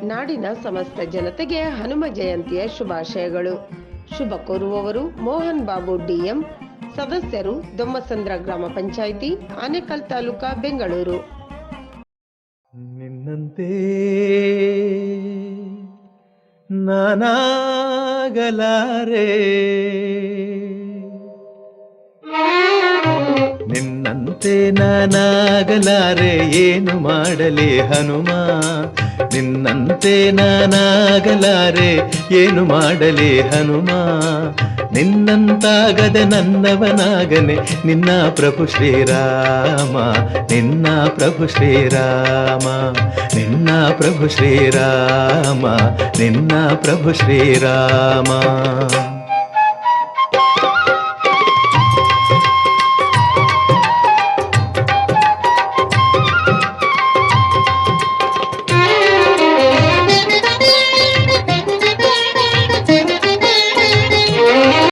ನಾಡಿನ ಸಮಸ್ತ ಜನತೆಗೆ ಹನುಮ ಜಯಂತಿಯ ಶುಭಾಶಯಗಳು. ಶುಭ ಕೋರುವವರು ಮೋಹನ್ ಬಾಬು ಡಿಎಂ, ಸದಸ್ಯರು ದೊಮ್ಮಸಂದ್ರ ಗ್ರಾಮ ಪಂಚಾಯಿತಿ, ಆನೇಕಲ್ ತಾಲೂಕಾ, ಬೆಂಗಳೂರು. ನಿನ್ನಂತೆ ನಾನಾಗಲಾರೆ, ನಿನ್ನಂತೆ ನಾನಾಗಲಾರೆ, ಏನು ಮಾಡಲಿ ಹನುಮ, ನಿನ್ನಂತೆ ನಾನಾಗಲಾರೆ, ಏನು ಮಾಡಲಿ ಹನುಮ, ನಿನ್ನಂತಾಗದೆ ನನ್ನವನಾಗನೆ, ನಿನ್ನ ಪ್ರಭು ಶ್ರೀರಾಮ, ನಿನ್ನ ಪ್ರಭು ಶ್ರೀರಾಮ, ನಿನ್ನ ಪ್ರಭು ಶ್ರೀರಾಮ, ನಿನ್ನ ಪ್ರಭು ಶ್ರೀರಾಮ.